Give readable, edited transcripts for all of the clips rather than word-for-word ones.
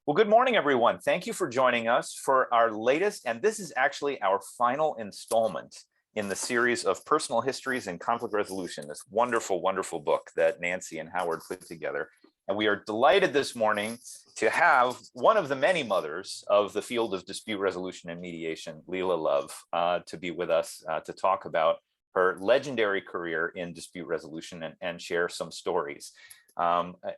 Well, good morning, everyone. Thank you for joining us for our latest, and this is actually our final installment in the series of personal histories and conflict resolution, this wonderful, wonderful book that Nancy and Howard put together. And we are delighted this morning to have one of the many mothers of the field of dispute resolution and mediation, Lela Love, to be with us to talk about her legendary career in dispute resolution and share some stories.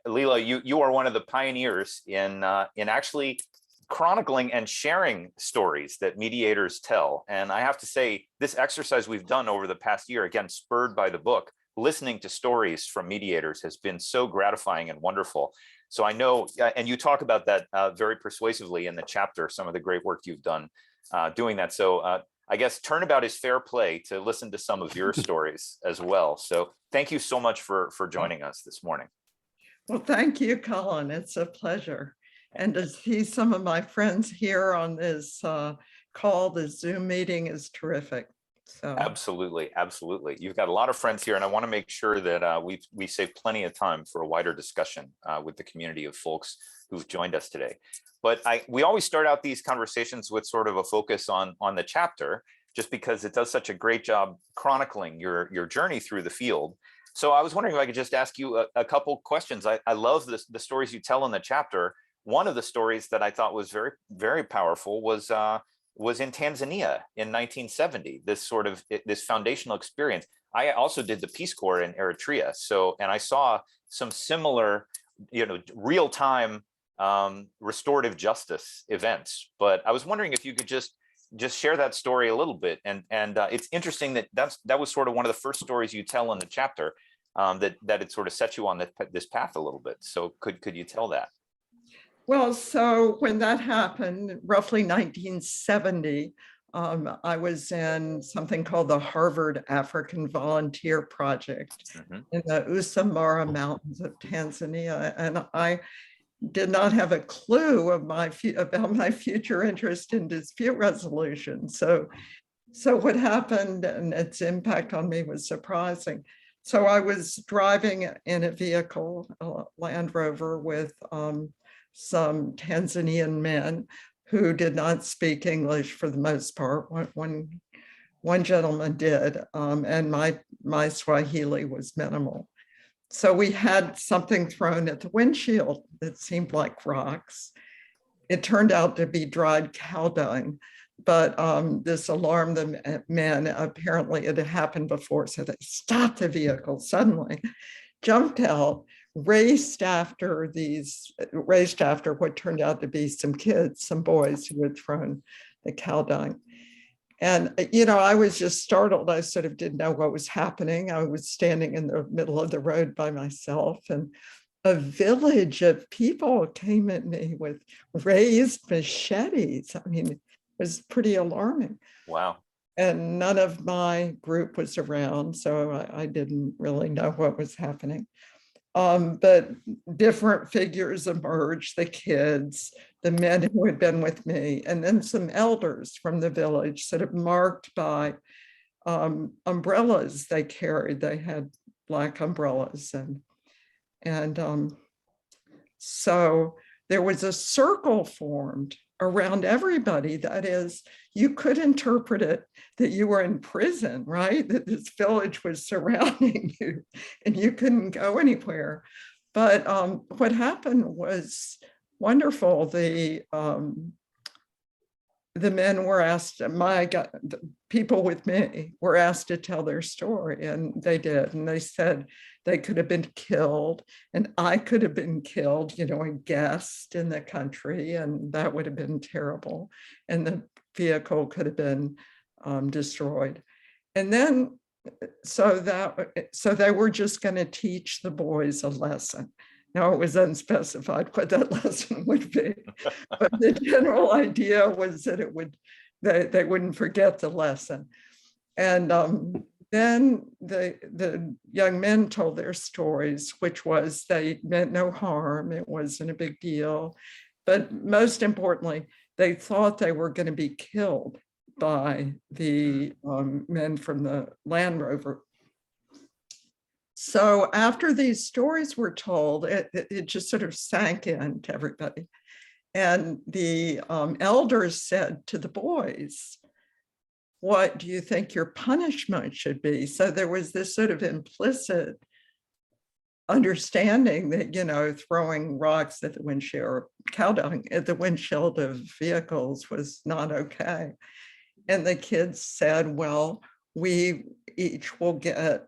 Lela, you are one of the pioneers in actually chronicling and sharing stories that mediators tell. And I have to say, this exercise we've done over the past year, again, spurred by the book, listening to stories from mediators has been so gratifying and wonderful. So I know, and you talk about that very persuasively in the chapter, some of the great work you've done doing that. So I guess turnabout is fair play to listen to some of your stories as well. So thank you so much for joining us this morning. Well, thank you, Colin. It's a pleasure. And to see some of my friends here on this call, the Zoom meeting is terrific. So absolutely, absolutely. You've got a lot of friends here, and I want to make sure that we save plenty of time for a wider discussion with the community of folks who've joined us today. But we always start out these conversations with sort of a focus on the chapter, just because it does such a great job chronicling your journey through the field. So I was wondering if I could just ask you a couple questions. I love the stories you tell in the chapter. One of the stories that I thought was very, very powerful was in Tanzania in 1970. This foundational experience. I also did the Peace Corps in Eritrea. And I saw some similar, real-time restorative justice events. But I was wondering if you could just share that story a little bit. And it's interesting that was sort of one of the first stories you tell in the chapter, that it sort of set you on this path a little bit. So could you tell that? Well, so when that happened, roughly 1970, I was in something called the Harvard African Volunteer Project in the Usambara Mountains of Tanzania. And I did not have a clue of about my future interest in dispute resolution. So what happened and its impact on me was surprising. So I was driving in a vehicle, a Land Rover, with some Tanzanian men who did not speak English for the most part. One gentleman did, and my Swahili was minimal. So we had something thrown at the windshield that seemed like rocks. It turned out to be dried cow dung, but this alarmed the men. Apparently it had happened before, so they stopped the vehicle suddenly, jumped out, raced after what turned out to be some kids, some boys who had thrown the cow dung. And, I was just startled. I sort of didn't know what was happening. I was standing in the middle of the road by myself, and a village of people came at me with raised machetes. I mean, it was pretty alarming. Wow. And none of my group was around, so I didn't really know what was happening. But different figures emerged, the kids, the men who had been with me, and then some elders from the village, sort of marked by umbrellas they carried. They had black umbrellas. And so there was a circle formed around everybody. That is, you could interpret it that you were in prison, right? That this village was surrounding you and you couldn't go anywhere. But what happened was wonderful. The men were asked, the people with me were asked to tell their story, and they did. And they said they could have been killed, and I could have been killed, a guest in the country, and that would have been terrible. And the vehicle could have been destroyed. And then, so they were just going to teach the boys a lesson. Now, it was unspecified what that lesson would be, but the general idea was that they wouldn't forget the lesson. And then the young men told their stories, which was they meant no harm. It wasn't a big deal. But most importantly, they thought they were going to be killed by the men from the Land Rover. So after these stories were told, it just sort of sank into everybody. And the elders said to the boys, what do you think your punishment should be? So there was this sort of implicit understanding that, you know, throwing rocks at the windshield or cow dung at the windshield of vehicles was not okay. And the kids said, well, we each will get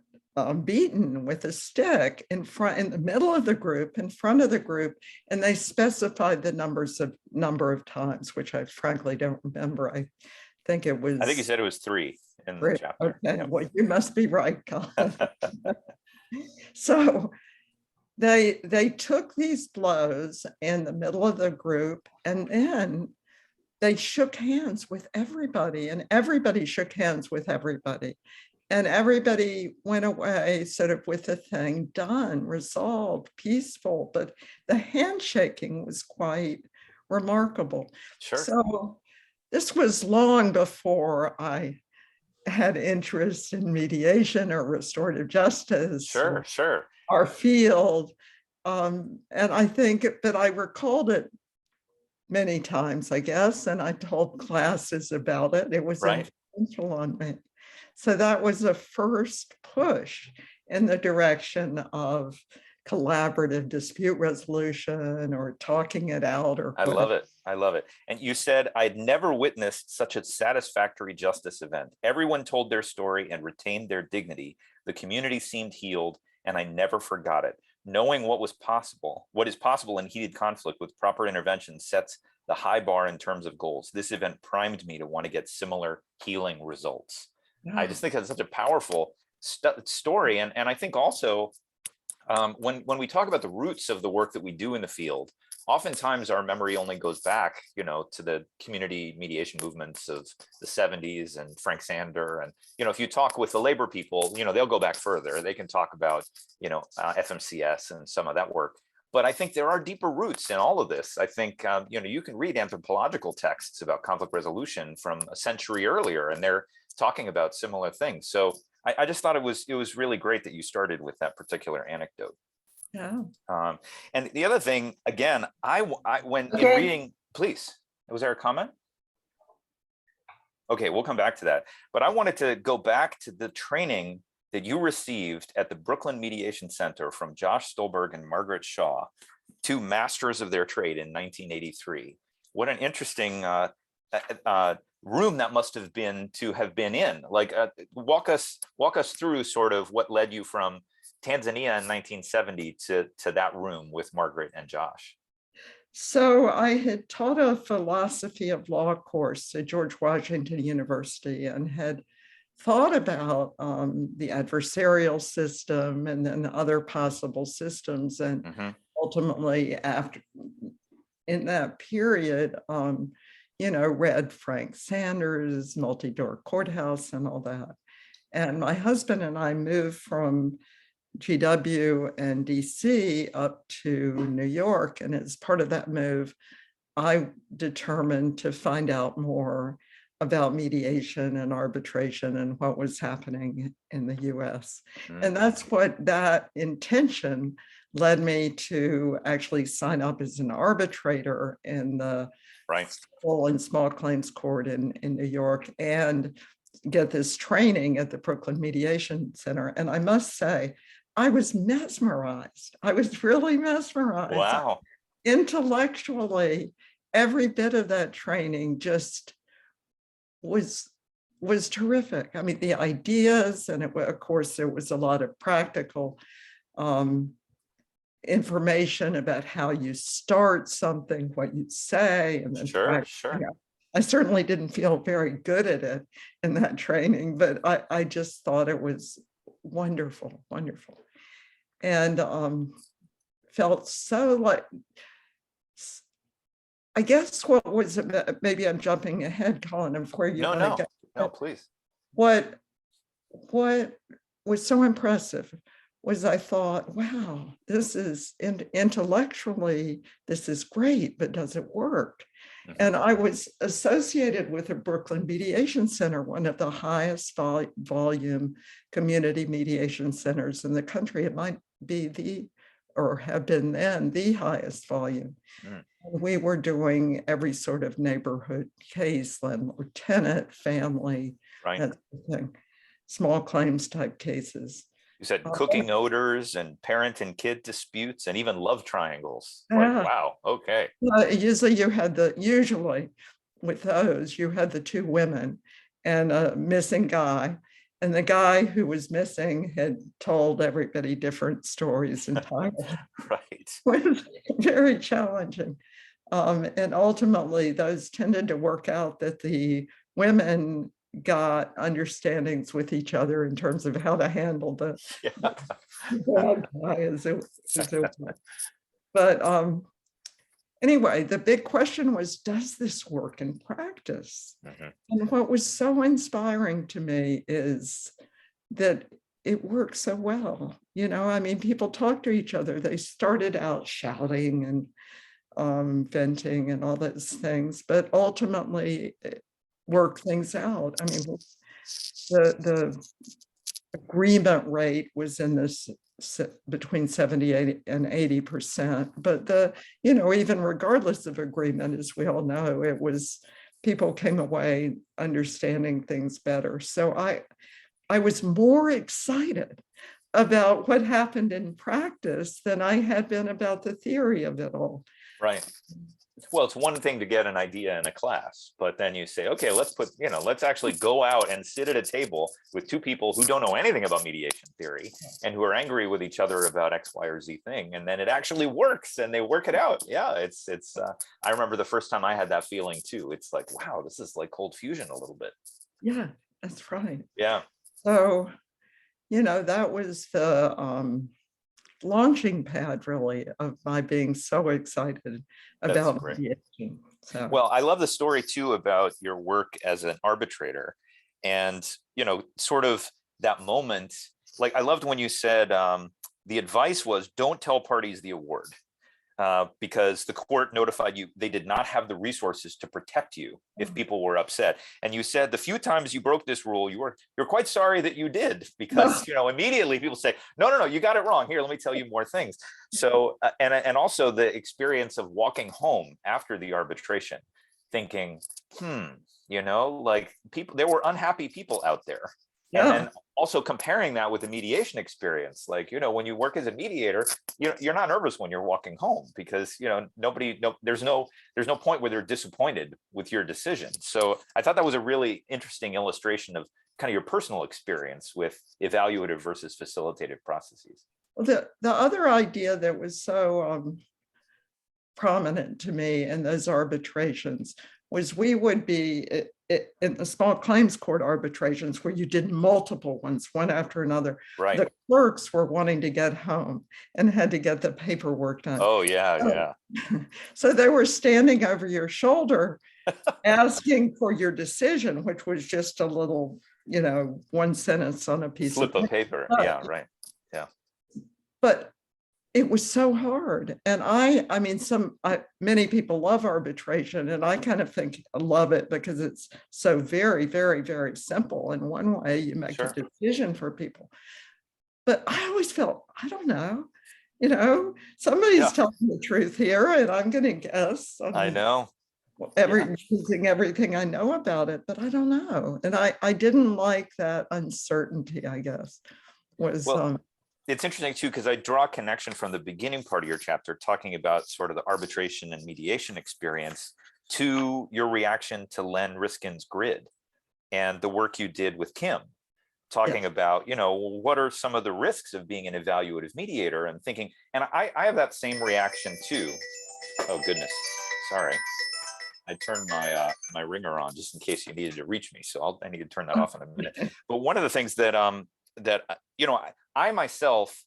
beaten with a stick in the middle of the group, in front of the group, and they specified the number of times, which I frankly don't remember. I think it was. I think you said it was 3 in the chapter. Okay, yep. Well, you must be right, Colin. So they took these blows in the middle of the group, and then they shook hands with everybody, and everybody shook hands with everybody. And everybody went away sort of with the thing done, resolved, peaceful, but the handshaking was quite remarkable. Sure. So this was long before I had interest in mediation or restorative justice. Sure, sure. Our field. And I think that I recalled it many times, I guess, and I told classes about it. It was influential on me. So that was the first push in the direction of collaborative dispute resolution or talking it out. Or I love it. I love it. And you said, I'd never witnessed such a satisfactory justice event. Everyone told their story and retained their dignity. The community seemed healed, and I never forgot it. Knowing what is possible in heated conflict with proper intervention sets the high bar in terms of goals. This event primed me to want to get similar healing results. Yeah. I just think that's such a powerful story. And I think also when we talk about the roots of the work that we do in the field, oftentimes our memory only goes back, you know, to the community mediation movements of the 70s and Frank Sander. And, you know, if you talk with the labor people, you know, they'll go back further. They can talk about, you know, FMCS and some of that work. But I think there are deeper roots in all of this. I think, you know, you can read anthropological texts about conflict resolution from a century earlier, and they're talking about similar things. So I just thought it was really great that you started with that particular anecdote. Yeah. And the other thing, again, when in reading, please, was there a comment? Okay, we'll come back to that. But I wanted to go back to the training that you received at the Brooklyn Mediation Center from Josh Stolberg and Margaret Shaw, 2 masters of their trade in 1983. What an interesting room that must have been to have been in. Like, walk us through sort of what led you from Tanzania in 1970 to that room with Margaret and Josh. So I had taught a philosophy of law course at George Washington University and had thought about the adversarial system and then other possible systems. And ultimately, in that period, you know, read Frank Sanders' Multi-Door Courthouse and all that. And my husband and I moved from GW and DC up to New York. And as part of that move, I determined to find out more about mediation and arbitration and what was happening in the US. And that's what that intention led me to actually sign up as an arbitrator in the full and small claims court in New York and get this training at the Brooklyn Mediation Center. And I must say, I was mesmerized. I was really mesmerized. Wow. Intellectually, every bit of that training just was terrific. I mean, the ideas, and of course, there was a lot of practical information about how you start something, what you say, and then sure. You know, I certainly didn't feel very good at it in that training, but I just thought it was wonderful, wonderful. And felt so like, I guess what was, maybe I'm jumping ahead, Colin, of where you No, please. What was so impressive was I thought, wow, this is intellectually, this is great, but does it work? And I was associated with the Brooklyn Mediation Center, one of the highest volume community mediation centers in the country. It might be the or had been then the highest volume. Mm, We were doing every sort of neighborhood case, landlord tenant, family, right. that sort of thing, small claims type cases. You said Uh, cooking odors and parent and kid disputes and even love triangles. Like, yeah, wow, okay. usually with those, you had the two women and a missing guy. And the guy who was missing had told everybody different stories entirely. Right. It was very challenging. And ultimately, those tended to work out that the women got understandings with each other in terms of how to handle the Yeah. bad guy as it was. But anyway, the big question was, does this work in practice? Mhm. And what was so inspiring to me is that it works so well. You know, I mean, people talk to each other. They started out shouting and venting and all those things, but ultimately work things out. I mean, the agreement rate was in this between 78 and 80%, but even regardless of agreement, as we all know, it was, people came away understanding things better. So I was more excited about what happened in practice than I had been about the theory of it all. Right. Well, it's one thing to get an idea in a class, but then you say, okay, let's actually go out and sit at a table with two people who don't know anything about mediation theory and who are angry with each other about X, Y, or Z thing. And then it actually works and they work it out. Yeah, I remember the first time I had that feeling too. It's like, wow, this is like cold fusion a little bit. Yeah, that's right. Yeah. So, that was the launching pad, really, of my being so excited That's about great. mediation. So, Well, I love the story too about your work as an arbitrator and, sort of that moment. Like, I loved when you said the advice was don't tell parties the award because the court notified you they did not have the resources to protect you if people were upset. And you said the few times you broke this rule, you're quite sorry that you did because, immediately people say, no, you got it wrong. Here, let me tell you more things. So, and also the experience of walking home after the arbitration, thinking, like people, there were unhappy people out there. And yeah, then also comparing that with the mediation experience, like, when you work as a mediator, you're not nervous when you're walking home because, there's no point where they're disappointed with your decision. So I thought that was a really interesting illustration of kind of your personal experience with evaluative versus facilitative processes. the other idea that was so prominent to me in those arbitrations was we would be in the small claims court arbitrations where you did multiple ones, one after another. Right. The clerks were wanting to get home and had to get the paperwork done. Oh, yeah. So they were standing over your shoulder asking for your decision, which was just a little, one sentence on a piece Slip of of paper. paper. Yeah, right. Yeah. But it was so hard. And I mean, many people love arbitration, and I kind of think I love it because it's so very, very, very simple. In one way, you make Sure. a decision for people. But I always felt, I don't know, somebody's telling the truth here, and I'm going to guess. I know. Using everything I know about it, but I don't know. And I didn't like that uncertainty, I guess, was Well, it's interesting too, because I draw a connection from the beginning part of your chapter, talking about sort of the arbitration and mediation experience to your reaction to Len Riskin's grid and the work you did with Kim, talking about, what are some of the risks of being an evaluative mediator and thinking, and I have that same reaction too. Oh, goodness. Sorry. I turned my ringer on just in case you needed to reach me. So I need to turn that off in a minute. But one of the things that I myself,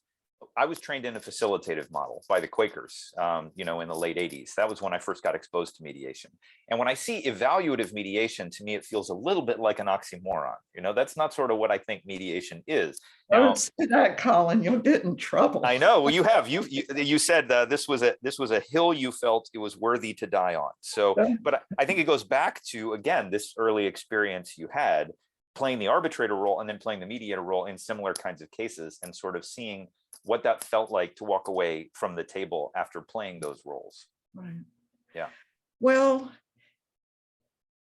I was trained in a facilitative model by the Quakers, in the late 80s. That was when I first got exposed to mediation. And when I see evaluative mediation, to me, it feels a little bit like an oxymoron. That's not sort of what I think mediation is. Now, don't say that, Colin, you'll get in trouble. I know. Well, you said this was a hill you felt it was worthy to die on. So, but I think it goes back to, again, this early experience you had playing the arbitrator role and then playing the mediator role in similar kinds of cases and sort of seeing what that felt like to walk away from the table after playing those roles. Right. Yeah. Well,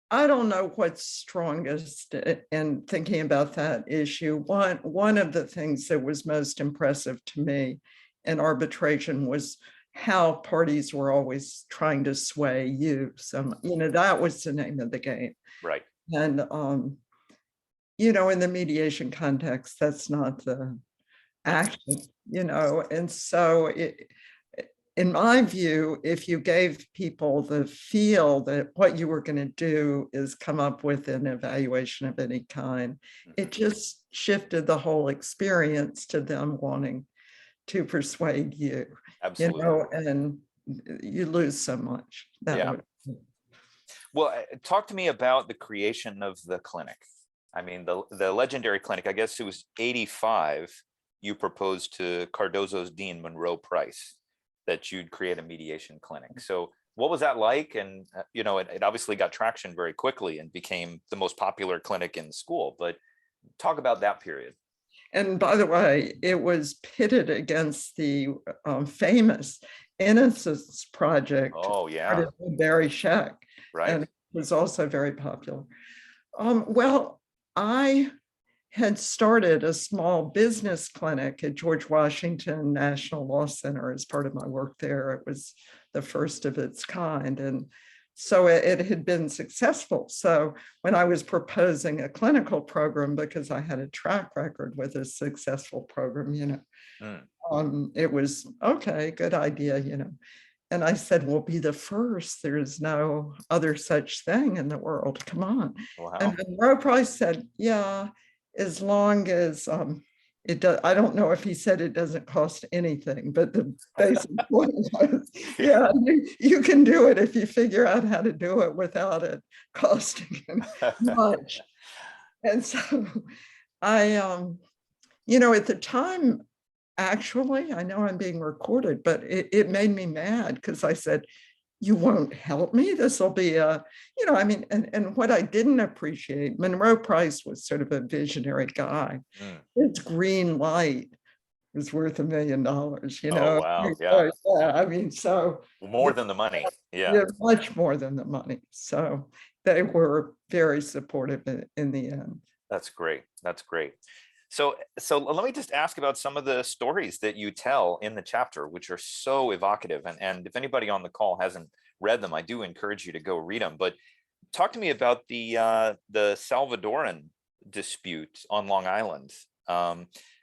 I don't know what's strongest in thinking about that issue. One of the things that was most impressive to me in arbitration was how parties were always trying to sway you. So, that was the name of the game. Right. And, in the mediation context, that's not the action, and so in my view, if you gave people the feel that what you were going to do is come up with an evaluation of any kind, it just shifted the whole experience to them wanting to persuade you, Absolutely. and you lose so much that Yeah. way. Well, talk to me about the creation of the clinic. I mean, the legendary clinic, I guess it was 85, you proposed to Cardozo's Dean Monroe Price that you'd create a mediation clinic. So what was that like? And, it obviously got traction very quickly and became the most popular clinic in the school, but talk about that period. And by the way, it was pitted against the famous Innocence Project. Oh, yeah. Barry Scheck. Right. And it was also very popular. Well, I had started a small business clinic at George Washington National Law Center as part of my work there. It was the first of its kind. And so it had been successful. So when I was proposing a clinical program, because I had a track record with a successful program, it was, okay, good idea, And I said, we'll be the first. There's no other such thing in the world. Come on. Wow. And Monroe Price said, yeah, as long as it does. I don't know if he said it doesn't cost anything, but the basic point was, yeah, you can do it if you figure out how to do it without it costing much. And so I, at the time, actually, I know I'm being recorded, but it made me mad because I said, you won't help me. This will be and what I didn't appreciate, Monroe Price was sort of a visionary guy. His green light was worth $1 million, Oh, wow. Yeah. Yeah, so more than the money. Yeah, much more than the money. So they were very supportive in the end. That's great. That's great. So let me just ask about some of the stories that you tell in the chapter, which are so evocative. And if anybody on the call hasn't read them, I do encourage you to go read them. But talk to me about the Salvadoran dispute on Long Island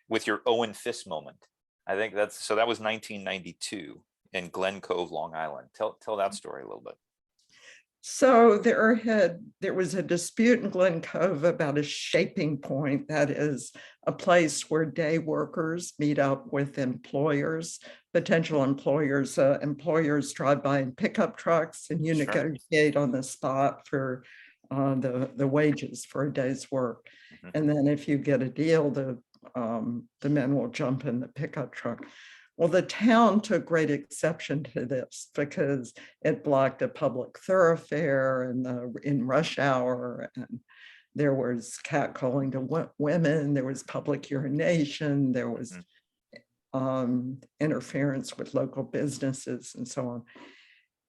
with your Owen Fiss moment. I think that was 1992 in Glen, Cove, Long Island. Tell that story a little bit. So there was a dispute in Glen Cove about a shaping point, that is a place where day workers meet up with employers, potential employers. Employers drive by in pickup trucks and you negotiate on the spot for the wages for a day's work. And then if you get a deal, the men will jump in the pickup truck. Well, the town took great exception to this because it blocked a public thoroughfare in rush hour, and there was catcalling to women, there was public urination, there was interference with local businesses and so on.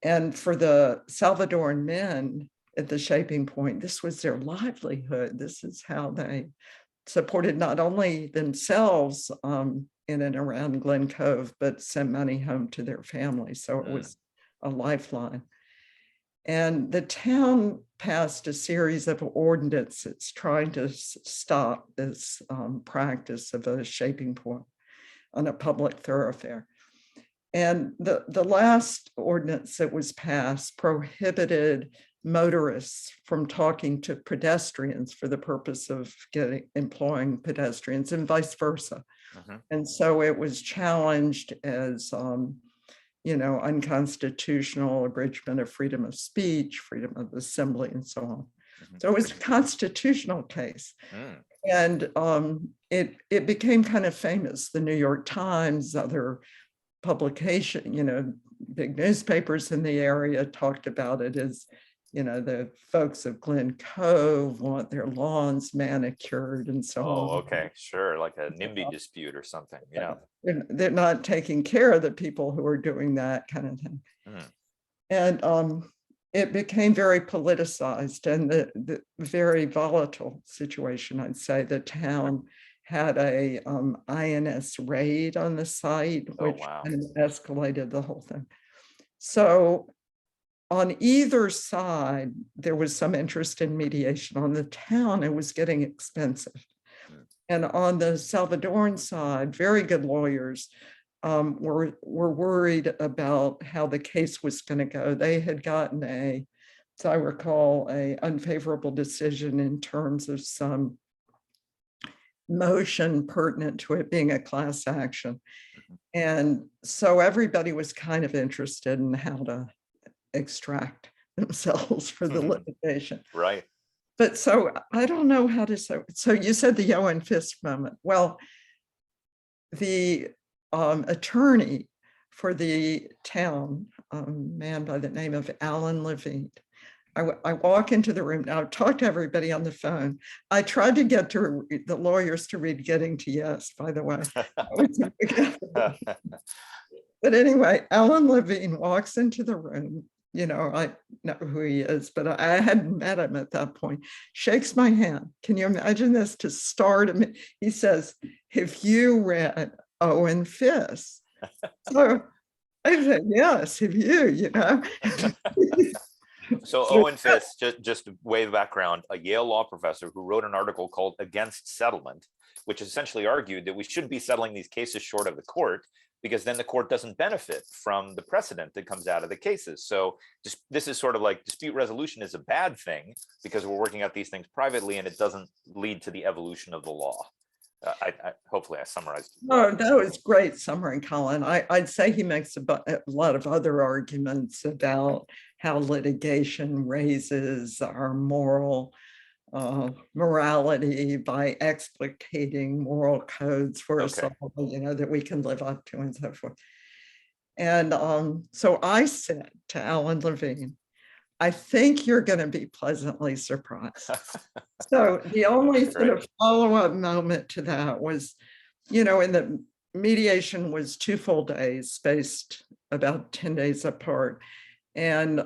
And for the Salvadoran men at the shaping point, this was their livelihood. This is how they supported not only themselves in and around Glen Cove, but sent money home to their families. So it was a lifeline. And the town passed a series of ordinances trying to stop this practice of a shaping point on a public thoroughfare. And the last ordinance that was passed prohibited motorists from talking to pedestrians for the purpose of employing pedestrians and vice versa. And so it was challenged as, unconstitutional, abridgment of freedom of speech, freedom of assembly, and so on. So it was a constitutional case. And it became kind of famous. The New York Times, other publication, big newspapers in the area talked about it as the folks of Glen Cove want their lawns manicured and so Oh, on. okay, sure, like a NIMBY dispute or something. Yeah. They're not taking care of the people who are doing that kind of thing. Mm. And it became very politicized and the very volatile situation. I'd say the town had a INS raid on the site, which wow. kind of escalated the whole thing. So on either side, there was some interest in mediation. On the town, it was getting expensive. And on the Salvadoran side, very good lawyers were worried about how the case was going to go. They had gotten as I recall, a unfavorable decision in terms of some motion pertinent to it being a class action. And so everybody was kind of interested in how to extract themselves for the litigation. Right. But so I don't know how to say. So you said the Owen Fisk moment. Well, the attorney for the town, a man by the name of Alan Levine, I walk into the room. Now, I've talked to everybody on the phone. I tried to get to the lawyers to read Getting to Yes, by the way. But anyway, Alan Levine walks into the room. I know who he is, but I hadn't met him at that point. Shakes my hand. Can you imagine this? To start, he says, "Have you read Owen Fisk?" So I said, "Yes, have you?" So Owen Fisk, just way of background, a Yale law professor who wrote an article called Against Settlement, which essentially argued that we shouldn't be settling these cases short of the court, because then the court doesn't benefit from the precedent that comes out of the cases. So this is sort of like dispute resolution is a bad thing because we're working out these things privately and it doesn't lead to the evolution of the law. Hopefully I summarized. No, that was great summary, Colin. I'd say he makes a lot of other arguments about how litigation raises our morality by explicating moral codes for us all, that we can live up to and so forth. And so I said to Alan Levine, "I think you're going to be pleasantly surprised." So the only sort of follow-up moment to that was, in the mediation was 2 full days, spaced about 10 days apart. And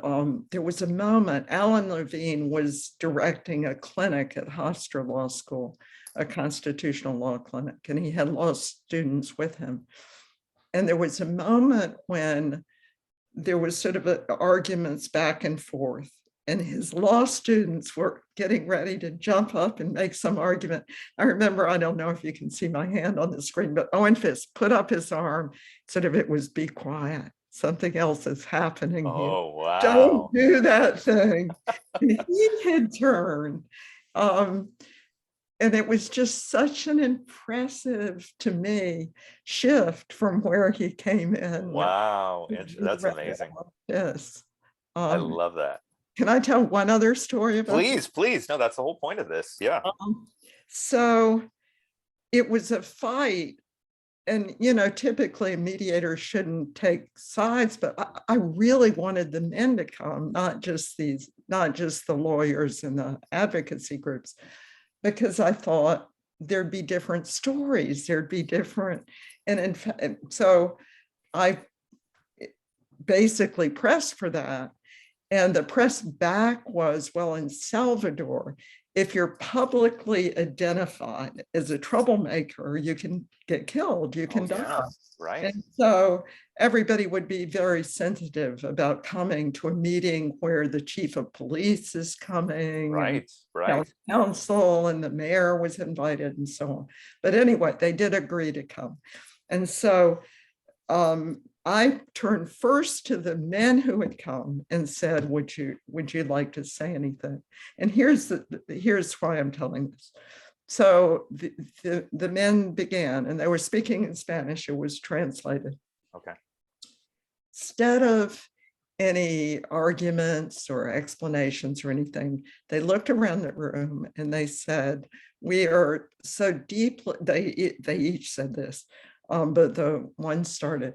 there was a moment, Alan Levine was directing a clinic at Hofstra Law School, a constitutional law clinic, and he had law students with him. And there was a moment when there was sort of arguments back and forth, and his law students were getting ready to jump up and make some argument. I remember, I don't know if you can see my hand on the screen, but Owen Fisk put up his arm, sort of, it was, "Be quiet. Something else is happening here. Oh, wow. Don't do that thing." And he had turned. And it was just such an impressive, to me, shift from where he came in. Wow, that's amazing. Yes. I love that. Can I tell one other story about Please, please. No, that's the whole point of this. Yeah. So it was a fight. And, typically mediators shouldn't take sides, but I really wanted the men to come, not just the lawyers and the advocacy groups, because I thought there'd be different stories, there'd be different. And in fact, so I basically pressed for that. And the press back was, well, in Salvador, if you're publicly identified as a troublemaker, you can get killed, you can die. Yeah, right. And so everybody would be very sensitive about coming to a meeting where the chief of police is coming. Right. Council and the mayor was invited and so on. But anyway, they did agree to come. And so I turned first to the men who had come and said, would you like to say anything? And here's why I'm telling this. So the men began, and they were speaking in Spanish. It was translated. Okay. Instead of any arguments or explanations or anything, they looked around the room and they said, "We are so deeply," they each said this, but the one started,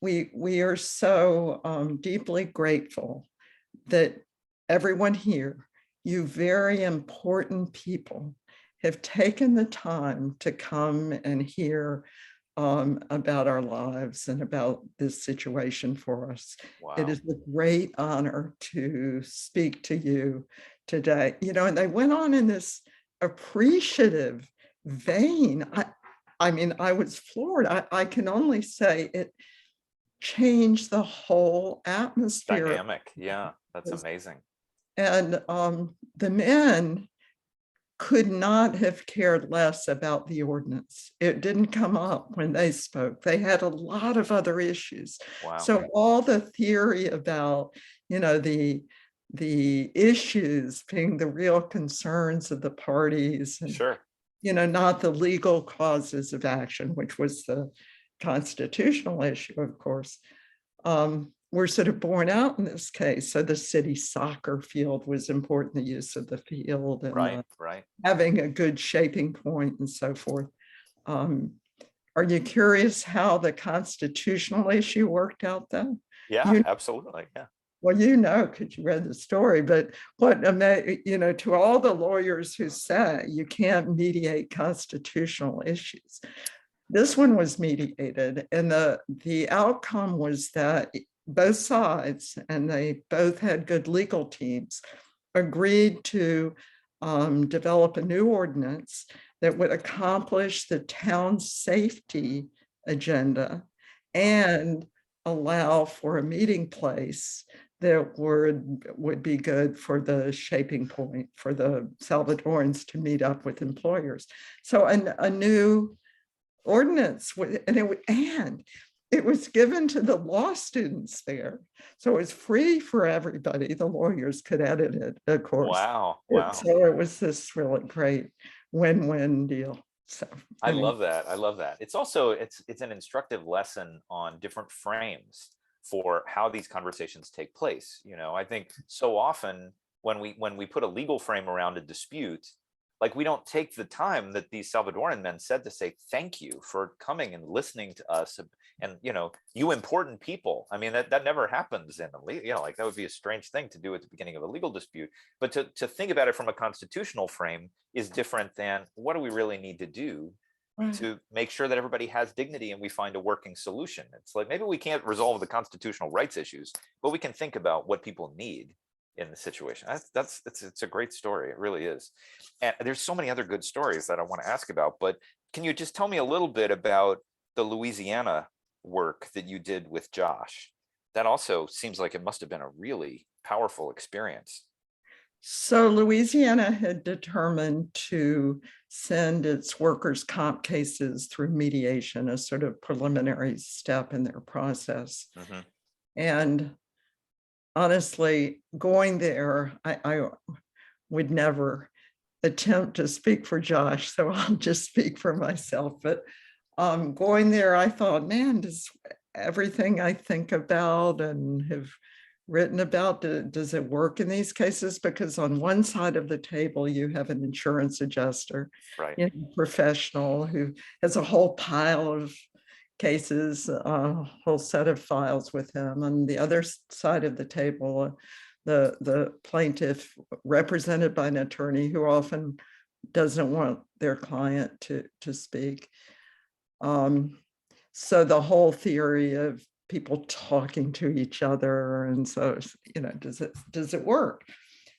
we are so deeply grateful that everyone here, you very important people, have taken the time to come and hear about our lives and about this situation for us. Wow. It is a great honor to speak to you today. And they went on in this appreciative vein. I mean, I was floored. I can only say it changed the whole atmosphere. Dynamic. Yeah, that's amazing. And the men could not have cared less about the ordinance. It didn't come up when they spoke. They had a lot of other issues. Wow. So all the theory about, the issues being the real concerns of the parties, and Sure. not the legal causes of action, which was the constitutional issue, of course, were sort of borne out in this case. So the city soccer field was important, the use of the field, and right. having a good shaping point and so forth. Are you curious how the constitutional issue worked out though? Yeah, absolutely. Yeah. Well, because you read the story, but to all the lawyers who say you can't mediate constitutional issues, this one was mediated, and the outcome was that both sides, and they both had good legal teams, agreed to develop a new ordinance that would accomplish the town's safety agenda and allow for a meeting place that would be good for the shaping point for the Salvadorans to meet up with employers. So a new ordinance, and it was given to the law students there. So it was free for everybody. The lawyers could edit it, of course. Wow. So it was this really great win-win deal. So I love that. I love that. It's also, it's an instructive lesson on different frames for how these conversations take place. I think so often when we put a legal frame around a dispute, like, we don't take the time that these Salvadoran men said to say thank you for coming and listening to us, and you important people. I mean, that never happens in a legal, like, that would be a strange thing to do at the beginning of a legal dispute. But to think about it from a constitutional frame is different than what do we really need to do to make sure that everybody has dignity and we find a working solution. It's like, maybe we can't resolve the constitutional rights issues, but we can think about what people need in the situation. It's a great story. It really is. And there's so many other good stories that I want to ask about, but can you just tell me a little bit about the Louisiana work that you did with Josh? That also seems like it must have been a really powerful experience. So Louisiana had determined to send its workers' comp cases through mediation, a sort of preliminary step in their process. Mm-hmm. And honestly, going there, I would never attempt to speak for Josh, so I'll just speak for myself. But going there, I thought, man, does everything I think about and have written about, does it work in these cases? Because on one side of the table, you have an insurance adjuster, right, professional who has a whole pile of cases, a whole set of files with him. On the other side of the table, the plaintiff, represented by an attorney who often doesn't want their client to speak. So the whole theory of people talking to each other, and so does it work?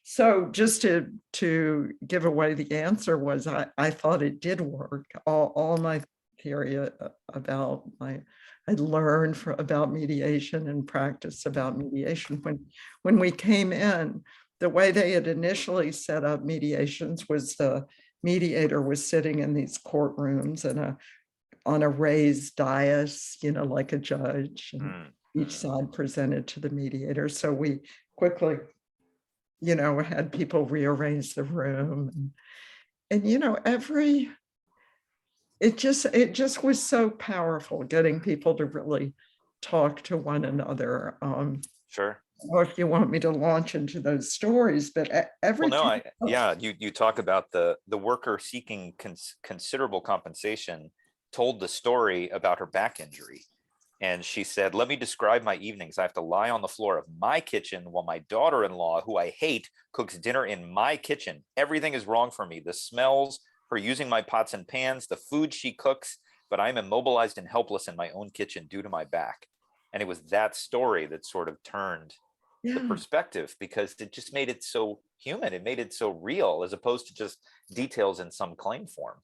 So just to give away the answer was I thought it did work. All my theory about I learned about mediation and practice about mediation. When we came in, the way they had initially set up mediations was the mediator was sitting in these courtrooms and on a raised dais, like a judge, and each side presented to the mediator. So we quickly, had people rearrange the room, and it just was so powerful getting people to really talk to one another. Sure. Or if you want me to launch into those stories, but every well, no, you talk about the worker seeking considerable compensation told the story about her back injury, And she said, let me describe my evenings. I have to lie on the floor of my kitchen while my daughter-in-law, who I hate, cooks dinner in my kitchen. Everything is wrong for me. The smells, her using my pots and pans, the food she cooks, but I'm immobilized and helpless in my own kitchen due to my back. And it was that story that sort of turned the Yeah. perspective, because it just made it so human. It made it so real, as opposed to just details in some claim form.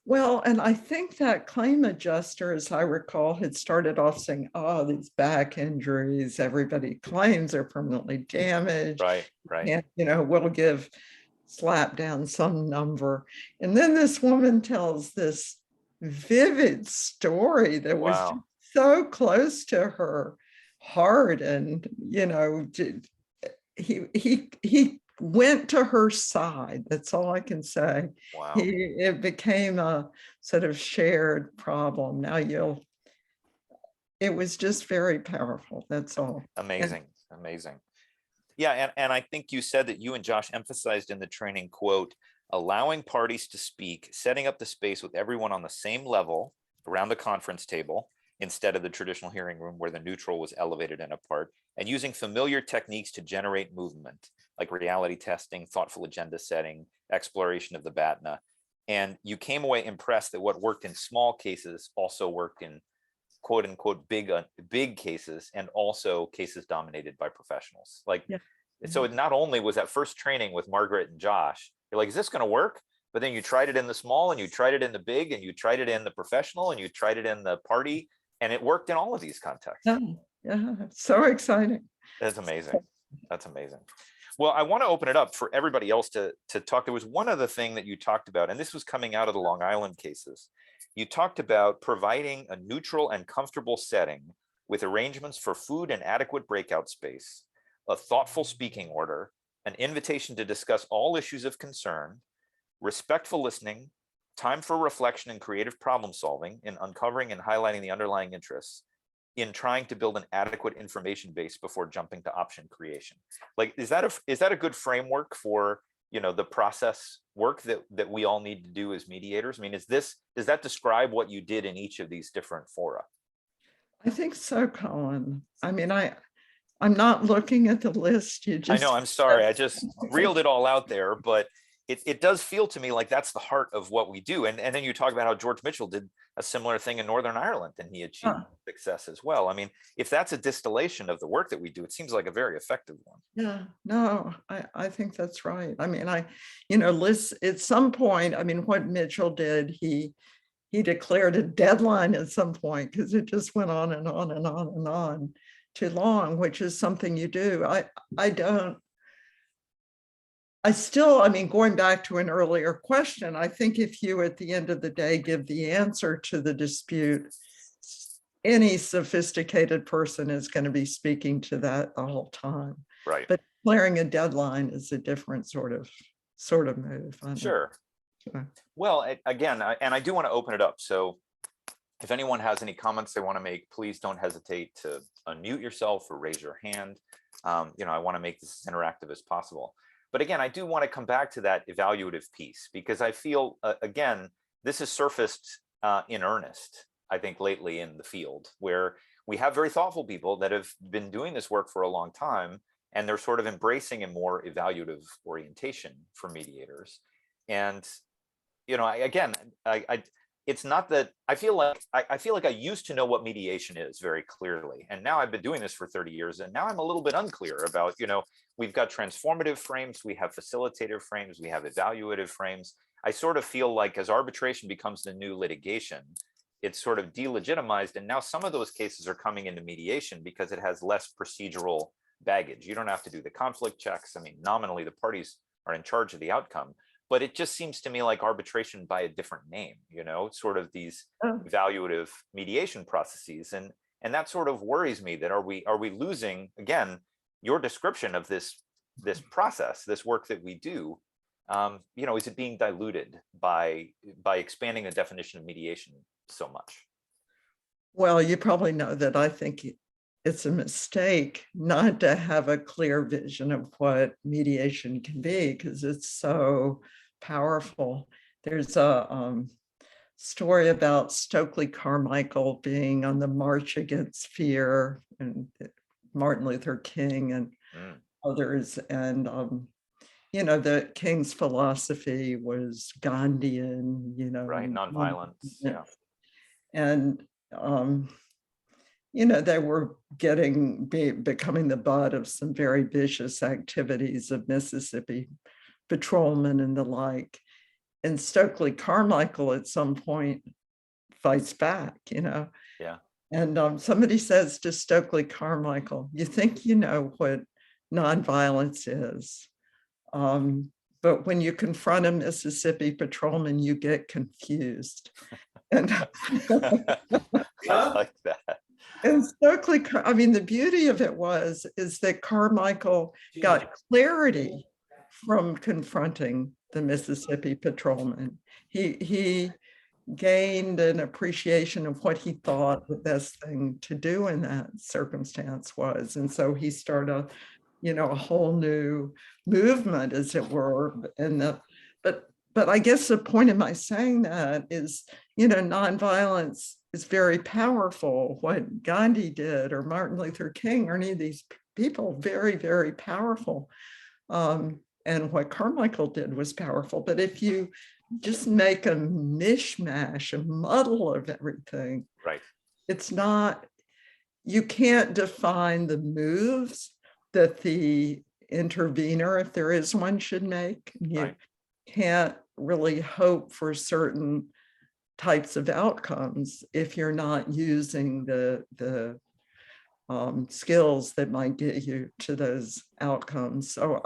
Well, and I think that claim adjuster, as I recall, had started off saying, oh, these back injuries, everybody claims they're permanently damaged. Right, right. And, we'll slap down some number. And then this woman tells this vivid story that was just Wow. so close to her heart. And, he went to her side. That's all I can say. Wow. It became a sort of shared problem. It was just very powerful. That's all. Amazing. Amazing. Yeah, and I think you said that you and Josh emphasized in the training, quote, allowing parties to speak, setting up the space with everyone on the same level around the conference table, instead of the traditional hearing room where the neutral was elevated and apart, and using familiar techniques to generate movement, like reality testing, thoughtful agenda setting, exploration of the BATNA. And you came away impressed that what worked in small cases also worked in quote unquote big cases, and also cases dominated by professionals. Like, Yeah. so it not only was that first training with Margaret and Josh, you're like, is this going to work? But then you tried it in the small, and you tried it in the big, and you tried it in the professional, and you tried it in the party, and it worked in all of these contexts. Yeah, so exciting. That's amazing. That's amazing. Well, I want to open it up for everybody else to talk. There was one other thing that you talked about, and this was coming out of the Long Island cases. You talked about providing a neutral and comfortable setting with arrangements for food and adequate breakout space, a thoughtful speaking order, an invitation to discuss all issues of concern, respectful listening, time for reflection and creative problem solving in uncovering and highlighting the underlying interests, in trying to build an adequate information base before jumping to option creation. Like, is that a good framework for, the process work that we all need to do as mediators? I mean, does that describe what you did in each of these different fora? I think so, Colin. I mean, I'm not looking at the list. I know, I'm sorry, I just reeled it all out there, but it does feel to me like that's the heart of what we do. And then you talk about how George Mitchell did a similar thing in Northern Ireland, and he achieved success as well. I mean, if that's a distillation of the work that we do, it seems like a very effective one. Yeah, no, I think that's right. I mean, at some point, I mean, what Mitchell did, he declared a deadline at some point, because it just went on and on and on and on too long, which is something you do. I mean, going back to an earlier question, I think if you at the end of the day give the answer to the dispute, any sophisticated person is going to be speaking to that the whole time. Right. But declaring a deadline is a different sort of move. Sure. Well, again, I do want to open it up. So if anyone has any comments they want to make, please don't hesitate to unmute yourself or raise your hand. I want to make this as interactive as possible. But again, I do want to come back to that evaluative piece, because I feel, again, this has surfaced in earnest, I think, lately in the field, where we have very thoughtful people that have been doing this work for a long time, and they're sort of embracing a more evaluative orientation for mediators. And, it's not that I feel like I used to know what mediation is very clearly. And now I've been doing this for 30 years. And now I'm a little bit unclear about, we've got transformative frames, we have facilitative frames, we have evaluative frames. I sort of feel like as arbitration becomes the new litigation, it's sort of delegitimized. And now some of those cases are coming into mediation because it has less procedural baggage. You don't have to do the conflict checks. I mean, nominally, the parties are in charge of the outcome. But it just seems to me like arbitration by a different name, sort of these evaluative mediation processes. And that sort of worries me, that are we losing, again, your description of this process, this work that we do, is it being diluted by expanding the definition of mediation so much? Well, you probably know that I think it's a mistake not to have a clear vision of what mediation can be, because it's so powerful. There's a story about Stokely Carmichael being on the March Against Fear, and Martin Luther King and others. And, the King's philosophy was Gandhian, Right, nonviolence. Yeah. And, they were becoming the butt of some very vicious activities of Mississippi patrolmen and the like. And Stokely Carmichael at some point fights back, Yeah. And somebody says to Stokely Carmichael, you think you know what nonviolence is. But when you confront a Mississippi patrolman, you get confused. And I like that. And Stokely, the beauty of it is that Carmichael got clarity from confronting the Mississippi patrolman. He gained an appreciation of what he thought the best thing to do in that circumstance was. And so he started a whole new movement, as it were. But I guess the point of my saying that is, nonviolence is very powerful. What Gandhi did, or Martin Luther King, or any of these people, very, very powerful. And what Carmichael did was powerful. But if you just make a mishmash, a muddle of everything, right, it's not, you can't define the moves that the intervener, if there is one, should make. You can't really hope for certain types of outcomes if you're not using the skills that might get you to those outcomes. So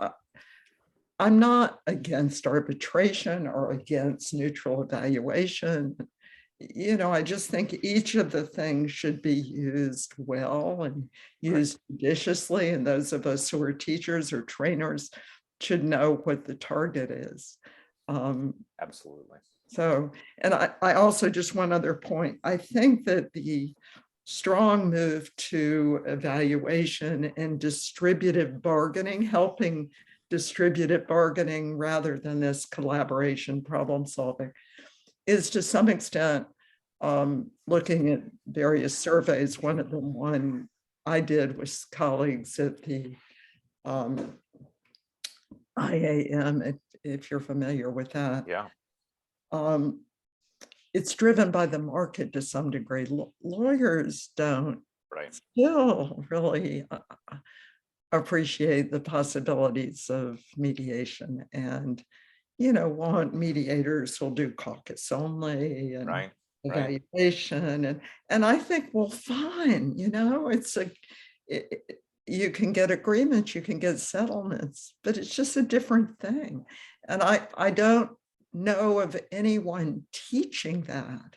I'm not against arbitration or against neutral evaluation. I just think each of the things should be used well and used judiciously. And those of us who are teachers or trainers should know what the target is. Absolutely. So, and I also, just one other point, I think that the strong move to evaluation and distributive bargaining, helping distributive bargaining rather than this collaboration problem solving, is to some extent looking at various surveys. One of them, one I did with colleagues at the IAM, if you're familiar with that. Yeah. It's driven by the market to some degree. Lawyers don't still really appreciate the possibilities of mediation, and want mediators who'll do caucus only and evaluation. And I think, well, fine, it's you can get agreements, you can get settlements, but it's just a different thing. And I don't know of anyone teaching that.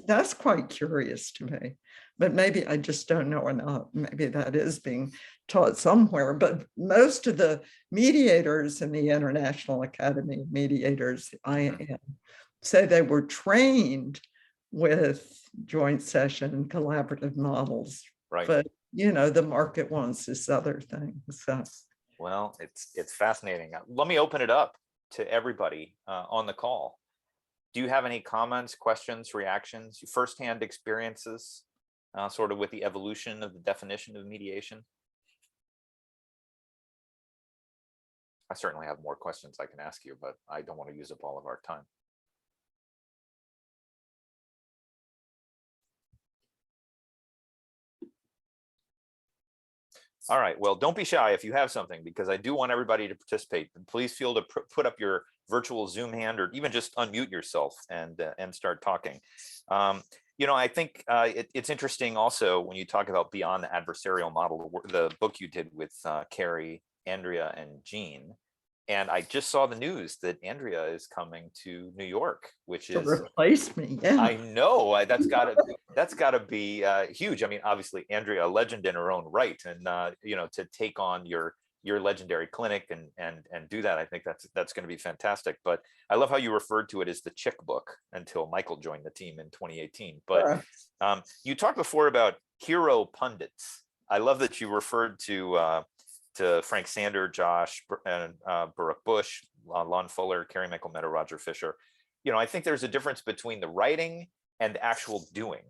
That's quite curious to me, but maybe I just don't know enough. Maybe that is being taught somewhere, but most of the mediators in the International Academy of Mediators, IAM, say they were trained with joint session and collaborative models, but the market wants this other thing. So, well, it's fascinating. Let me open it up to everybody on the call. Do you have any comments, questions, reactions, firsthand experiences sort of with the evolution of the definition of mediation? I certainly have more questions I can ask you, but I don't want to use up all of our time. All right, well, don't be shy if you have something, because I do want everybody to participate. Please feel to put up your virtual Zoom hand, or even just unmute yourself and start talking. I think it's interesting also when you talk about beyond the adversarial model, the book you did with Carrie, Andrea, and Jean. And I just saw the news that Andrea is coming to New York, which is to replace me. Yeah, I know that's gotta be huge. I mean, obviously, Andrea, a legend in her own right, and to take on your legendary clinic and do that, I think that's going to be fantastic. But I love how you referred to it as the chick book until Michael joined the team in 2018. But you talked before about hero pundits. I love that you referred to Frank Sander, Josh, and Baruch Bush, Lon Fuller, Carrie Michael Meadow, Roger Fisher. I think there's a difference between the writing and the actual doing.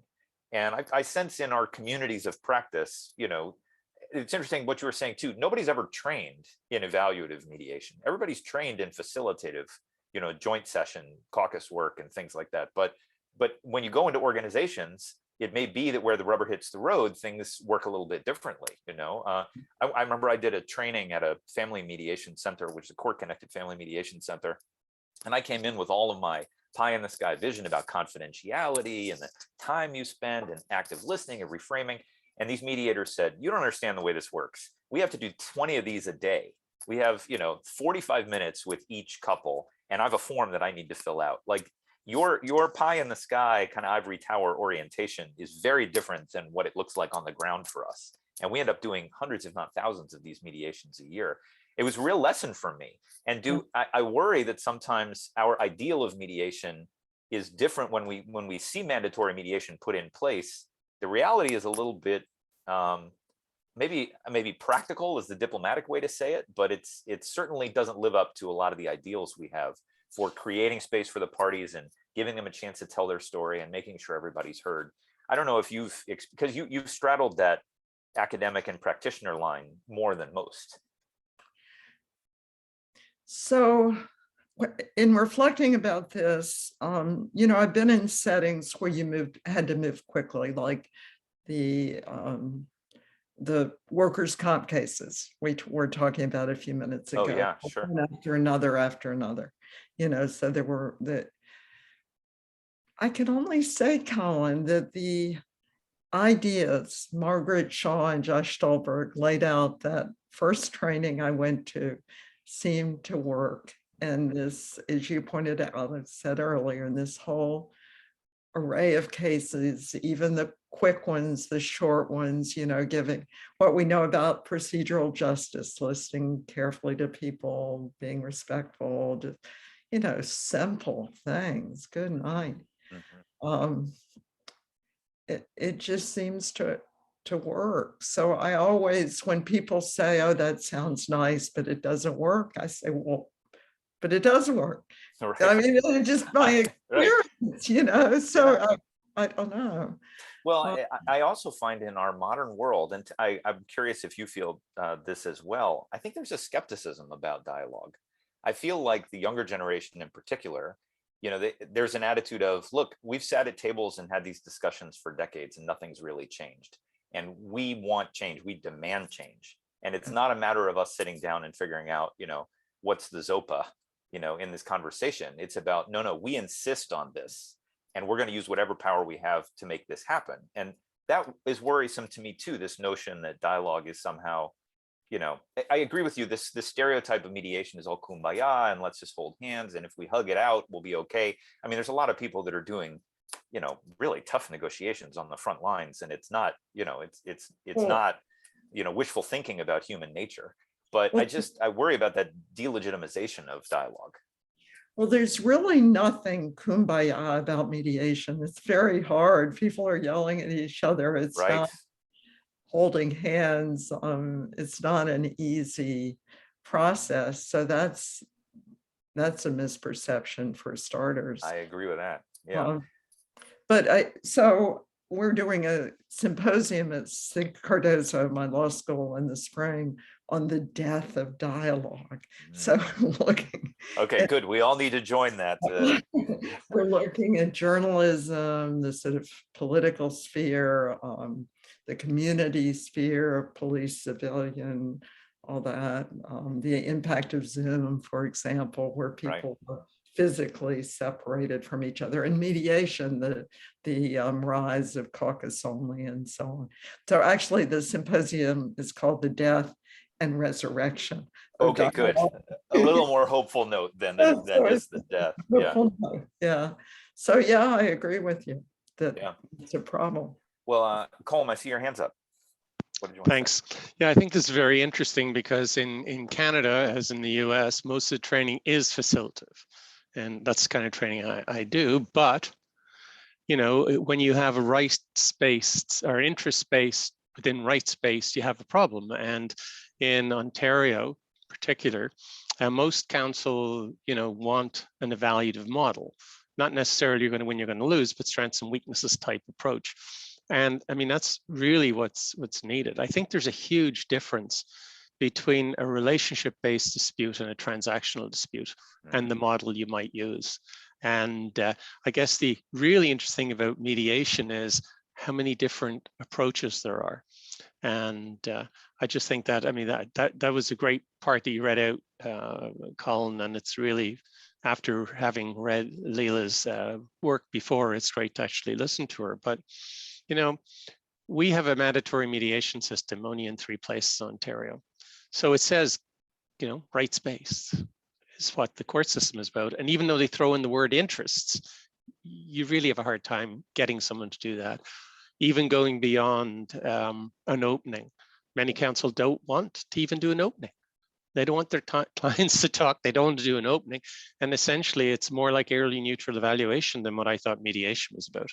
And I sense in our communities of practice, it's interesting what you were saying too. Nobody's ever trained in evaluative mediation. Everybody's trained in facilitative, joint session, caucus work, and things like that. But when you go into organizations, it may be that where the rubber hits the road, things work a little bit differently. I remember I did a training at a family mediation center, which is a court-connected family mediation center, and I came in with all of my pie in the sky vision about confidentiality and the time you spend and active listening and reframing. And these mediators said, you don't understand the way this works. We have to do 20 of these a day. We have, 45 minutes with each couple. And I have a form that I need to fill out. Like your pie in the sky kind of ivory tower orientation is very different than what it looks like on the ground for us. And we end up doing hundreds, if not thousands, of these mediations a year. It was a real lesson for me. And I worry that sometimes our ideal of mediation is different when we see mandatory mediation put in place. The reality is a little bit, maybe practical is the diplomatic way to say it, but it certainly doesn't live up to a lot of the ideals we have for creating space for the parties and giving them a chance to tell their story and making sure everybody's heard. I don't know if because you've straddled that academic and practitioner line more than most. So in reflecting about this, I've been in settings where you had to move quickly, like the workers' comp cases we were talking about a few minutes ago. Oh yeah, sure. One after another, so there were I can only say, Colin, that the ideas Margaret Shaw and Josh Stolberg laid out that first training I went to seemed to work. And this, as you pointed out, I said earlier, in this whole array of cases, even the quick ones, the short ones, giving what we know about procedural justice, listening carefully to people, being respectful, just, simple things. Good night. Mm-hmm. It just seems to work. So I always, when people say, oh, that sounds nice, but it doesn't work, I say, well, but it does work. Right. I mean, it's just my experience, right. So yeah. I don't know. Well, I also find in our modern world, and I'm curious if you feel this as well, I think there's a skepticism about dialogue. I feel like the younger generation in particular, there's an attitude of, look, we've sat at tables and had these discussions for decades and nothing's really changed. And we want change, we demand change. And it's not a matter of us sitting down and figuring out, what's the ZOPA, in this conversation. It's about, no, we insist on this. And we're going to use whatever power we have to make this happen. And that is worrisome to me too, this notion that dialogue is somehow, I agree with you, this stereotype of mediation is all kumbaya and let's just hold hands. And if we hug it out, we'll be okay. I mean, there's a lot of people that are doing, really tough negotiations on the front lines. And it's not, it's not, wishful thinking about human nature. But I worry about that delegitimization of dialogue. Well, there's really nothing kumbaya about mediation. It's very hard. People are yelling at each other. It's right. Not holding hands. It's not an easy process. So that's a misperception for starters. I agree with that. Yeah. So we're doing a symposium at SIG Cardozo, my law school, in the spring on the death of dialogue. So looking. Okay, good. We all need to join that. We're looking at journalism, the sort of political sphere, the community sphere, police, civilian, all that. The impact of Zoom, for example, where people right. are physically separated from each other, and mediation, the rise of caucus only and so on. So actually the symposium is called The Death and Resurrection. Okay, good. A little more hopeful note than just the death. Yeah. Yeah. So yeah, I agree with you that it's a problem. Well, Colm, I see your hands up. What did you want Thanks. to say? Yeah, I think this is very interesting because in Canada, as in the US, most of the training is facilitative. And that's the kind of training I do. But, when you have a rights-based or interest-based within rights-based, you have a problem. And in Ontario in particular, most council, want an evaluative model. not necessarily you're going to win, you're going to lose, but strengths and weaknesses type approach. And I mean, that's really what's needed. I think there's a huge difference between a relationship-based dispute and a transactional dispute, and the model you might use. And I guess the really interesting about mediation is how many different approaches there are. And I just think that, I mean, that was a great part that you read out, Colin, and it's really, after having read Lela's work before, it's great to actually listen to her. But, you know, we have a mandatory mediation system only in 3 places in Ontario. So it says, you know, rights-based is what the court system is about. And even though they throw in the word interests, you really have a hard time getting someone to do that. Even going beyond an opening. Many counsel don't want to even do an opening. They don't want their clients to talk. They don't want to do an opening. And essentially, it's more like early neutral evaluation than what I thought mediation was about.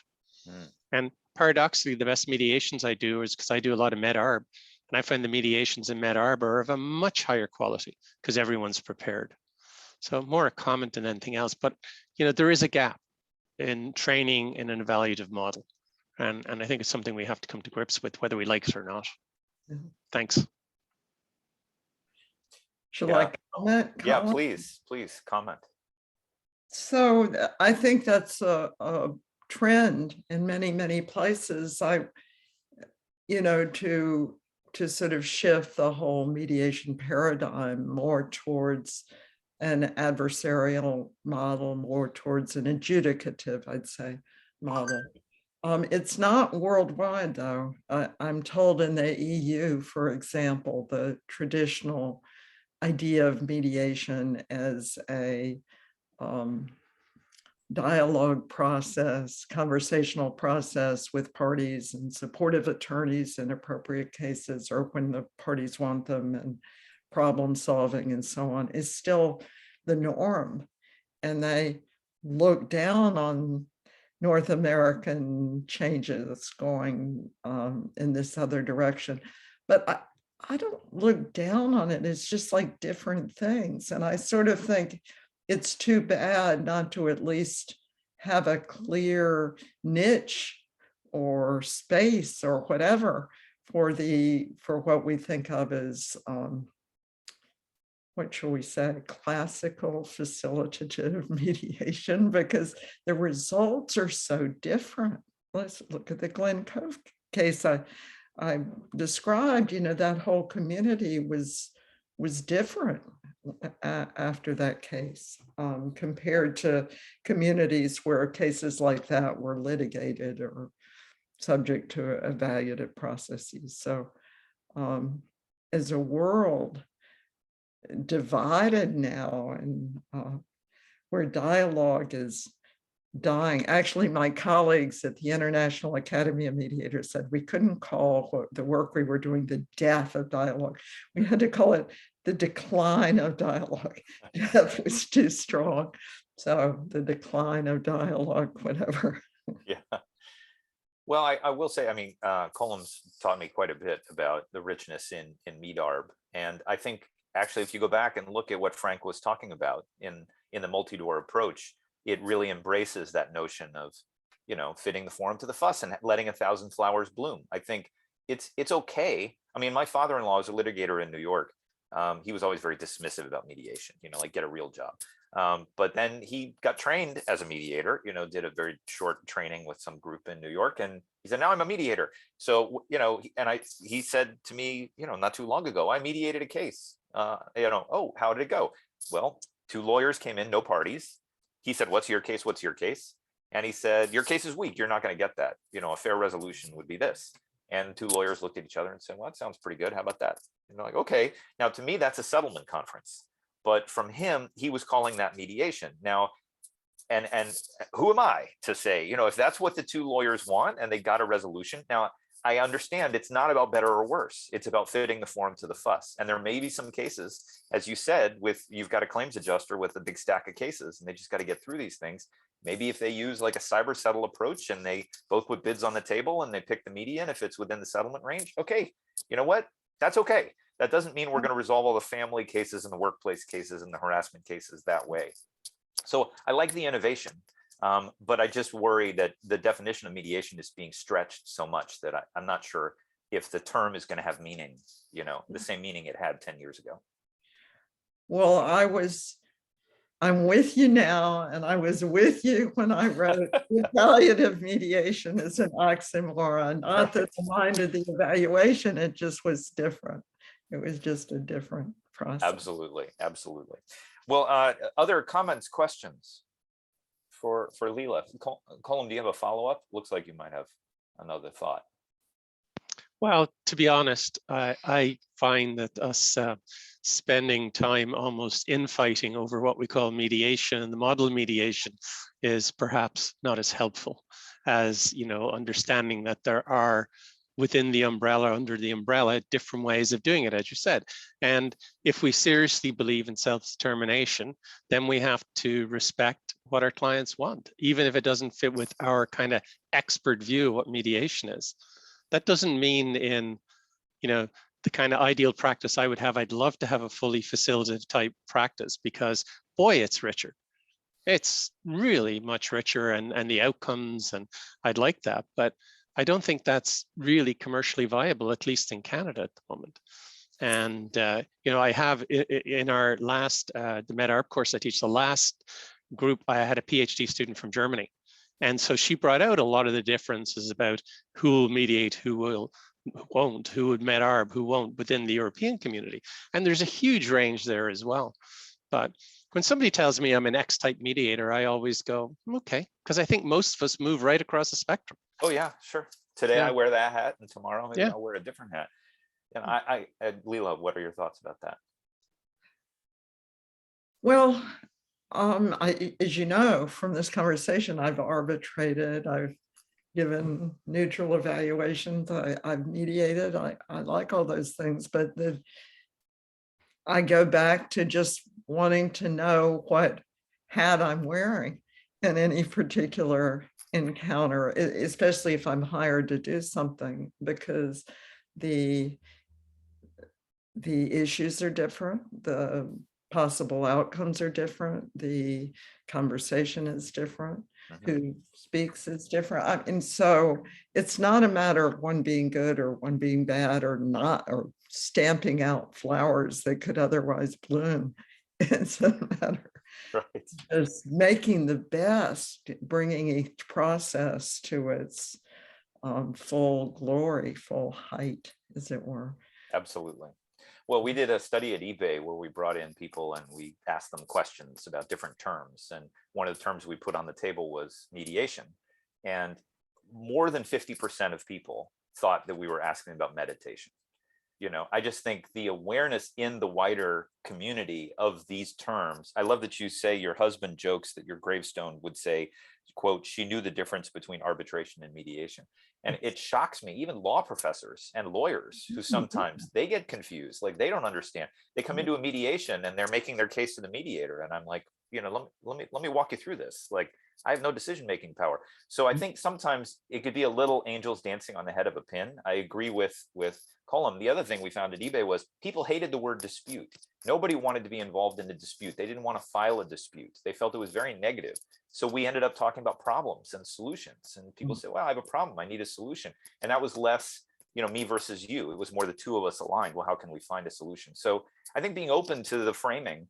And paradoxically, the best mediations I do is because I do a lot of med-arb. And I find the mediations in med-arb are of a much higher quality because everyone's prepared. So more a comment than anything else. But you know, there is a gap in training in an evaluative model. And I think it's something we have to come to grips with, whether we like it or not. Thanks. Shall I comment? Yeah, Colin? please comment. So I think that's a trend in many places. You know, to sort of shift the whole mediation paradigm more towards an adversarial model, more towards an adjudicative, I'd say, model. It's not worldwide, though. I'm told in the EU, for example, the traditional idea of mediation as a dialogue process, conversational process with parties and supportive attorneys in appropriate cases, or when the parties want them, and problem solving and so on, is still the norm. And they look down on North American changes going in this other direction. But I don't look down on it. It's just like different things. And I sort of think it's too bad not to at least have a clear niche or space or whatever for what we think of as what shall we say, classical facilitative mediation, because the results are so different. Let's look at the Glen Cove case I described. You know, that whole community was different after that case compared to communities where cases like that were litigated or subject to evaluative processes. So as a world divided now, and where dialogue is dying. Actually, my colleagues at the International Academy of Mediators said we couldn't call the work we were doing the death of dialogue. We had to call it the decline of dialogue. Death was too strong. So the decline of dialogue, whatever. Yeah. Well, I will say, I mean, Colin's taught me quite a bit about the richness in med-arb. And I think actually, if you go back and look at what Frank was talking about in the multi-door approach, it really embraces that notion of, you know, fitting the form to the fuss and letting 1,000 flowers bloom. I think it's okay. I mean, my father-in-law is a litigator in New York. He was always very dismissive about mediation, you know, like get a real job. But then he got trained as a mediator, you know, did a very short training with some group in New York. And he said, now I'm a mediator. So, you know, and he said to me, you know, not too long ago, I mediated a case. You know, oh, how did it go? Well, 2 lawyers came in, no parties. He said, what's your case? What's your case? And he said, your case is weak. You're not going to get that. You know, a fair resolution would be this. And 2 lawyers looked at each other and said, well, that sounds pretty good. How about that? And they're like, okay. Now, to me, that's a settlement conference. But from him, he was calling that mediation. Now, and who am I to say, you know, if that's what the 2 lawyers want and they got a resolution. Now, I understand it's not about better or worse. It's about fitting the form to the fuss. And there may be some cases, as you said, you've got a claims adjuster with a big stack of cases, and they just got to get through these things. Maybe if they use like a cyber settle approach and they both put bids on the table and they pick the median, if it's within the settlement range, okay, you know what? That's okay. That doesn't mean we're going to resolve all the family cases and the workplace cases and the harassment cases that way. So I like the innovation. But I just worry that the definition of mediation is being stretched so much that I'm not sure if the term is going to have meaning, the same meaning it had 10 years ago. Well, I'm with you now, and I was with you when I wrote the evaluative mediation is an oxymoron. Not that the mind of the evaluation, it just was different. It was just a different process. Absolutely, absolutely. Well, other comments, questions for Lela? Colm, do you have a follow-up? Looks like you might have another thought. Well, to be honest, I find that us spending time almost infighting over what we call mediation and the model of mediation is perhaps not as helpful as, understanding that there are within the umbrella, under the umbrella, different ways of doing it, as you said. And if we seriously believe in self-determination, then we have to respect what our clients want, even if it doesn't fit with our kind of expert view of what mediation is. That doesn't mean in, the kind of ideal practice I would have, I'd love to have a fully facilitative type practice because boy, it's richer. It's really much richer and the outcomes, and I'd like that, but I don't think that's really commercially viable, at least in Canada at the moment. And, I have in our last, the MedArp course I teach, the last group, I had a PhD student from Germany. And so she brought out a lot of the differences about who will mediate, who won't, who would MedArb, who won't within the European community. And there's a huge range there as well. But when somebody tells me I'm an X-type mediator, I always go, okay, because I think most of us move right across the spectrum. Oh yeah, sure. Today I wear that hat, and tomorrow maybe I'll wear a different hat. And Lela, what are your thoughts about that? Well, as you know from this conversation, I've arbitrated, I've given neutral evaluations, I've mediated, I like all those things, but I go back to just wanting to know what hat I'm wearing in any particular encounter, especially if I'm hired to do something, because the issues are different, the possible outcomes are different, the conversation is different, who speaks is different. And so it's not a matter of one being good or one being bad or not, or stamping out flowers that could otherwise bloom. It's a matter of making the best, bringing each process to its full glory, full height, as it were. Absolutely. Well, we did a study at eBay where we brought in people and we asked them questions about different terms. And one of the terms we put on the table was mediation. And more than 50% of people thought that we were asking about meditation. I just think the awareness in the wider community of these terms. I love that you say your husband jokes that your gravestone would say, quote, she knew the difference between arbitration and mediation. And it shocks me, even law professors and lawyers who sometimes they get confused, like they don't understand. They come into a mediation and they're making their case to the mediator. And I'm like, let me walk you through this. Like, I have no decision-making power. So I think sometimes it could be a little angels dancing on the head of a pin. I agree with Colm. The other thing we found at eBay was people hated the word dispute. Nobody wanted to be involved in a dispute. They didn't want to file a dispute. They felt it was very negative. So we ended up talking about problems and solutions. And people say, well, I have a problem. I need a solution. And that was less, me versus you. It was more the two of us aligned. Well, how can we find a solution? So I think being open to the framing.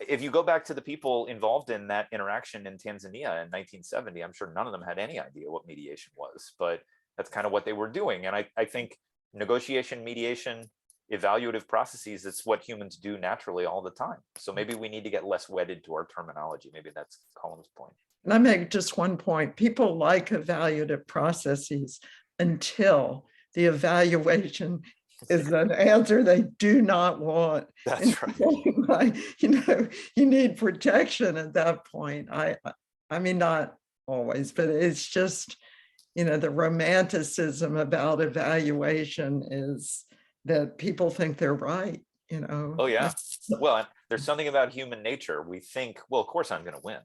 If you go back to the people involved in that interaction in Tanzania in 1970, I'm sure none of them had any idea what mediation was, but that's kind of what they were doing. And I think negotiation, mediation, evaluative processes, it's what humans do naturally all the time. So maybe we need to get less wedded to our terminology. Maybe that's Colm's point. And I make just one point. People like evaluative processes until the evaluation is an answer they do not want. That's right. You need protection at that point. I mean, not always, but it's just, the romanticism about evaluation is that people think they're right, Oh yeah. Well, there's something about human nature. We think, well, of course I'm going to win.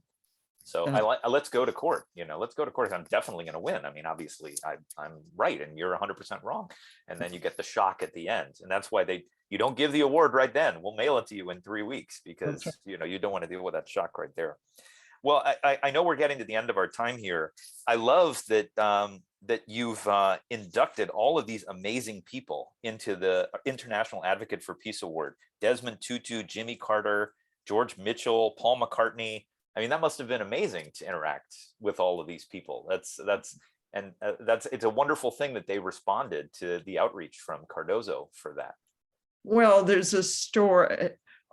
So let's go to court, let's go to court. I'm definitely going to win. I mean, obviously I'm right and you're 100% wrong. And then you get the shock at the end. And that's why you don't give the award right then. We'll mail it to you in 3 weeks because, you don't want to deal with that shock right there. Well, I know we're getting to the end of our time here. I love that that you've inducted all of these amazing people into the International Advocate for Peace Award. Desmond Tutu, Jimmy Carter, George Mitchell, Paul McCartney. I mean, that must have been amazing to interact with all of these people. It's a wonderful thing that they responded to the outreach from Cardozo for that. Well, there's a story.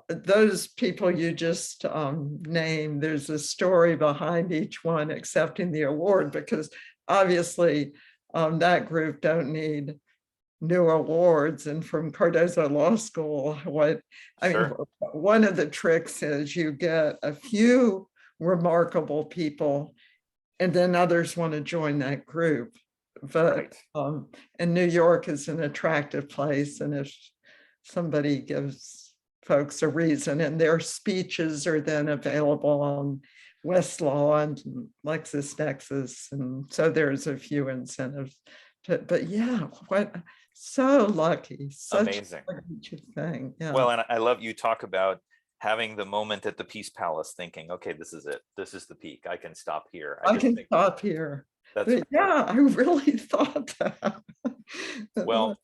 Those people you just named, there's a story behind each one accepting the award, because obviously that group don't need new awards. And from Cardozo Law School, one of the tricks is you get a few remarkable people and then others want to join that group. But and New York is an attractive place, and if somebody gives folks a reason, and their speeches are then available on Westlaw and LexisNexis, and so there's a few incentives. But yeah, what so lucky, such amazing a lucky thing. Yeah. Well, and I love you talk about having the moment at the Peace Palace, thinking, okay, this is it. This is the peak. I can stop here. I can stop here. That's yeah, I really thought that. Well,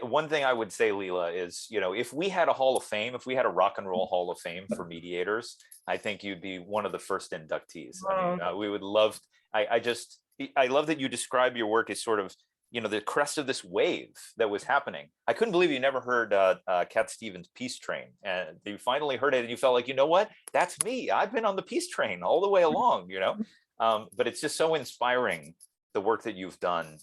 one thing I would say, Lela, is, you know, if we had a Hall of Fame, if we had a Rock and Roll Hall of Fame for mediators, I think you'd be one of the first inductees. I mean, we would love. I love that you describe your work as sort of, you know, the crest of this wave that was happening. I couldn't believe you never heard Cat Stevens' Peace Train, and you finally heard it, and you felt like, you know what, that's me. I've been on the Peace Train all the way along, you know. But it's just so inspiring, the work that you've done,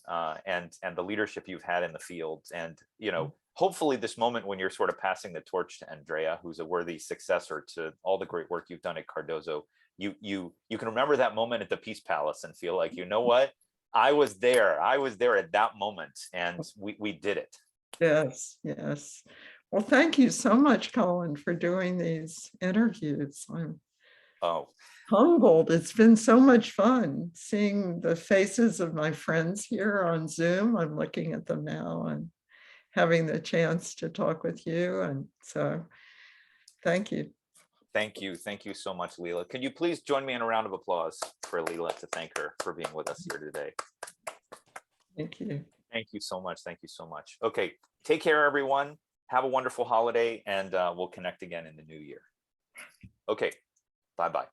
and the leadership you've had in the field, and, you know, hopefully this moment when you're sort of passing the torch to Andrea, who's a worthy successor to all the great work you've done at Cardozo, you can remember that moment at the Peace Palace and feel like, you know what, I was there at that moment, and we did it. Yes, yes. Well, thank you so much, Colin, for doing these interviews. I'm humbled. It's been so much fun seeing the faces of my friends here on Zoom. I'm looking at them now and having the chance to talk with you. And so thank you. Thank you. Thank you so much, Lela. Can you please join me in a round of applause for Lela to thank her for being with us here today? Thank you. Thank you so much. Thank you so much. Okay, take care, everyone. Have a wonderful holiday, and we'll connect again in the new year. Okay, bye-bye.